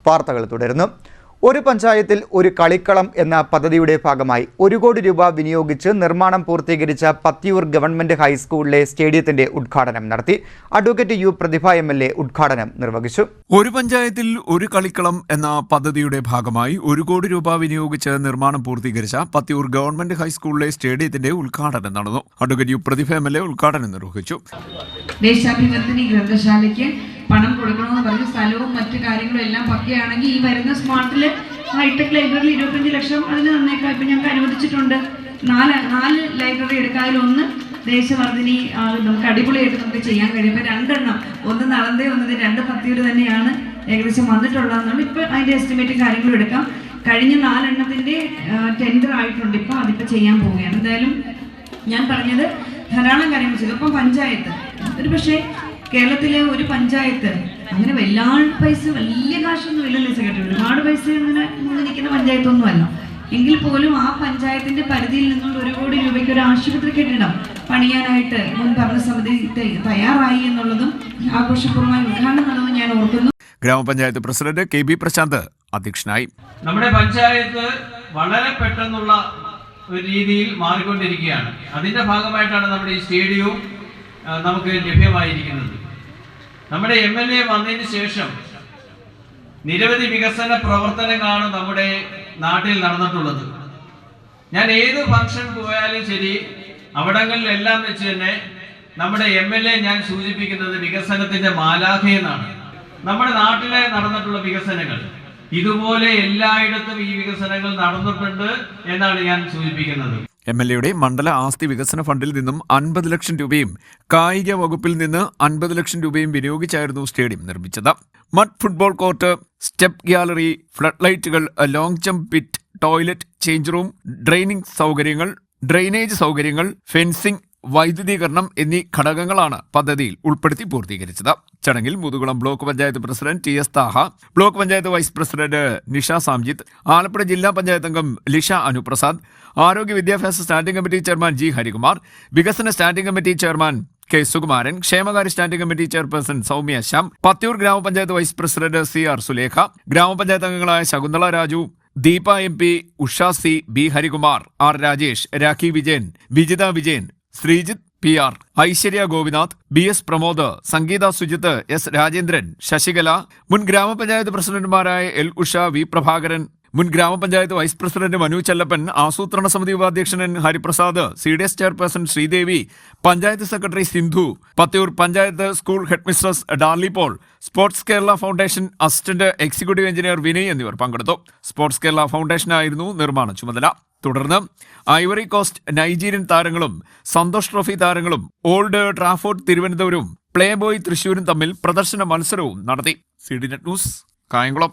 വാർത്തകൾ തുടരുന്നു. ഒരു പഞ്ചായത്തിൽ ഒരു കളിക്കളം എന്ന പദ്ധതിയുടെ ഭാഗമായി 1 കോടി രൂപ വിനിയോഗിച്ച് നിർമ്മാണം പൂർത്തീകരിച്ച പത്തിയൂർ ഗവൺമെന്റ് ഹൈസ്കൂളിലെ സ്റ്റേഡിയത്തിന്റെ ഉദ്ഘാടനം നടത്തി. അഡ്വക്കേറ്റ് യു പ്രതിഭ MLA ഉദ്ഘാടനം നിർവഹിച്ചു. ഒരു പഞ്ചായത്തിൽ ഒരു കളിക്കളം എന്ന പദ്ധതിയുടെ ഭാഗമായി 1 കോടി രൂപ വിനിയോഗിച്ച് നിർമ്മാണം പൂർത്തീകരിച്ച പത്തിയൂർ ഗവൺമെന്റ് ഹൈസ്കൂളിലെ സ്റ്റേഡിയത്തിന്റെ ഉദ്ഘാടനം നടന്നു. അഡ്വക്കേറ്റ് യു പ്രതിഭ MLA ഉദ്ഘാടനം നിർവഹിച്ചു. ദേശാഭിവർത്തിനി ഗ്രന്ഥശാലയ്ക്ക് പണം കൊടുക്കണമെന്ന് പറഞ്ഞ് സ്ഥലവും മറ്റു കാര്യങ്ങളും എല്ലാം പക്കയാണെങ്കിൽ ഈ വരുന്ന സ്മാർട്ടില് ഹൈടെക് ലൈബ്രറി 25 ലക്ഷം അതിന് തന്നേക്കാം. ഇപ്പം ഞങ്ങൾക്ക് അനുവദിച്ചിട്ടുണ്ട്. 4 ലൈബ്രറി എടുക്കാം. അതിലൊന്ന് ദേശവർദ്ധിനി നമുക്ക് അടിപൊളിയായിട്ട് നമുക്ക് ചെയ്യാൻ കഴിയും. ഇപ്പം 2 എണ്ണം, ഒന്ന് നളന്ദ, ഒന്നത് 2 പത്തിയൂർ തന്നെയാണ് ഏകദേശം വന്നിട്ടുള്ളതെന്നാണ്. ഇപ്പം അതിൻ്റെ എസ്റ്റിമേറ്റും കാര്യങ്ങളും എടുക്കാം. കഴിഞ്ഞ 4 എണ്ണത്തിൻ്റെ ടെൻഡർ ആയിട്ടുണ്ട്. ഇപ്പം അതിപ്പോൾ ചെയ്യാൻ പോവുകയാണ്. എന്തായാലും ഞാൻ പറഞ്ഞത് ധാരാളം കാര്യങ്ങൾ ചെയ്തു. ഇപ്പം പഞ്ചായത്ത് ഒരു പക്ഷേ കേരളത്തിലെ ഒരു പഞ്ചായത്ത് അങ്ങനെ വലിയ കാശൊന്നും ഇല്ലല്ലോ സെക്രട്ടറി. ഒരുപാട് പൈസ അങ്ങനെ നിൽക്കുന്ന പഞ്ചായത്തൊന്നുമല്ല. എങ്കിൽ പോലും ആ പഞ്ചായത്തിന്റെ പരിധിയിൽ നിന്നുള്ള 1 കോടി രൂപയ്ക്ക് ഒരു ആശുപത്രി കെട്ടിടം പണിയാനായിട്ട് മുൻ ഭരണസമിതി തയ്യാറായി എന്നുള്ളതും ആഘോഷപൂർവ്വമായി ഉദ്ഘാടനം നടന്നു ഞാൻ ഓർക്കുന്നു. ഗ്രാമപഞ്ചായത്ത് പ്രസിഡന്റ് KB പ്രശാന്ത് അധ്യക്ഷനായി. നമ്മുടെ പഞ്ചായത്ത് വളരെ പെട്ടെന്നുള്ള ഒരു രീതിയിൽ മാറിക്കൊണ്ടിരിക്കുകയാണ്. അതിന്റെ ഭാഗമായിട്ടാണ് നമ്മുടെ ഈ സ്റ്റേഡിയവും നമുക്ക് ലഭ്യമായിരിക്കുന്നത്. നമ്മുടെ MLA വന്നതിന് ശേഷം നിരവധി വികസന പ്രവർത്തനങ്ങളാണ് നമ്മുടെ നാട്ടിൽ നടന്നിട്ടുള്ളത്. ഞാൻ ഏത് ഫംഗ്ഷൻ പോയാലും ശരി, അവിടങ്ങളിലെല്ലാം വെച്ച് തന്നെ നമ്മുടെ MLA ഞാൻ സൂചിപ്പിക്കുന്നത് വികസനത്തിന്റെ മാലാഖയെന്നാണ്. നമ്മുടെ നാട്ടിലെ നടന്നിട്ടുള്ള വികസനങ്ങൾ ഇതുപോലെ എല്ലായിടത്തും ഈ വികസനങ്ങൾ നടന്നിട്ടുണ്ട് എന്നാണ് ഞാൻ സൂചിപ്പിക്കുന്നത്. MLAയുടെ മണ്ഡല ആസ്തി വികസന ഫണ്ടിൽ നിന്നും 50 ലക്ഷം രൂപയും കായിക വകുപ്പിൽ നിന്ന് 50 ലക്ഷം രൂപയും വിനിയോഗിച്ചായിരുന്നു സ്റ്റേഡിയം നിർമ്മിച്ചത്. Mud football court, step gallery, flood ലൈറ്റുകൾ, long jump pit, toilet, change room, drainage സൗകര്യങ്ങൾ, ഫെൻസിംഗ്, വൈദ്യുതീകരണം എന്നീ ഘടകങ്ങളാണ് പദ്ധതിയിൽ ഉൾപ്പെടുത്തി പൂർത്തീകരിച്ചത്. ചടങ്ങിൽ Muthukulam block panchayat president TS Thaha, block panchayat vice president Nisha Samjith, Alappuzha ജില്ലാ പഞ്ചായത്ത് അംഗം ലിഷ അനുപ്രസാദ്, ആരോഗ്യ വിദ്യാഭ്യാസ standing committee chairman G Harikumar, വികസന standing committee chairman K Sukumaran, ക്ഷേമകാര്യ standing committee chairperson Soumya Shyam, Pathiyoor ഗ്രാമപഞ്ചായത്ത് വൈസ് പ്രസിഡന്റ് CR സുലേഖ, ഗ്രാമപഞ്ചായത്ത് അംഗങ്ങളായ Shakuntala Raju, Deepa MP, Usha C, B Harikumar, R Rajesh, Rakhi Vijayan, Vijitha Vijayan, Sreejith PR, Aishwarya Gopinath, BS Pramod, സംഗീത സുജിത്ത്, S രാജേന്ദ്രൻ, ശശികല, മുൻ ഗ്രാമപഞ്ചായത്ത് പ്രസിഡന്റുമാരായ L ഉഷ, V പ്രഭാകരൻ, മുൻ ഗ്രാമപഞ്ചായത്ത് വൈസ് പ്രസിഡന്റ് മനു ചെല്ലപ്പൻ, ആസൂത്രണ സമിതി ഉപാധ്യക്ഷൻ N Hariprasad, CDS chairperson Sreedevi, panchayat secretary Sindhu, Pathiyoor panchayat school headmistress Darly Paul, sports Kerala foundation assistant executive engineer Vinay എന്നിവർ പങ്കെടുത്തു. സ്പോർട്സ് കേരള ഫൗണ്ടേഷനായിരുന്നു നിർമ്മാണ ചുമതല. തുടർന്ന് ഐവറി കോസ്റ്റ് നൈജീരിയൻ താരങ്ങളും സന്തോഷ് ട്രോഫി താരങ്ങളും ഓൾഡ് ട്രാഫോർഡ് തിരുവനന്തപുരവും പ്ലേ ബോയ് തൃശൂരും തമ്മിൽ പ്രദർശന മത്സരവും നടത്തി. CDNet news, Kayamkulam.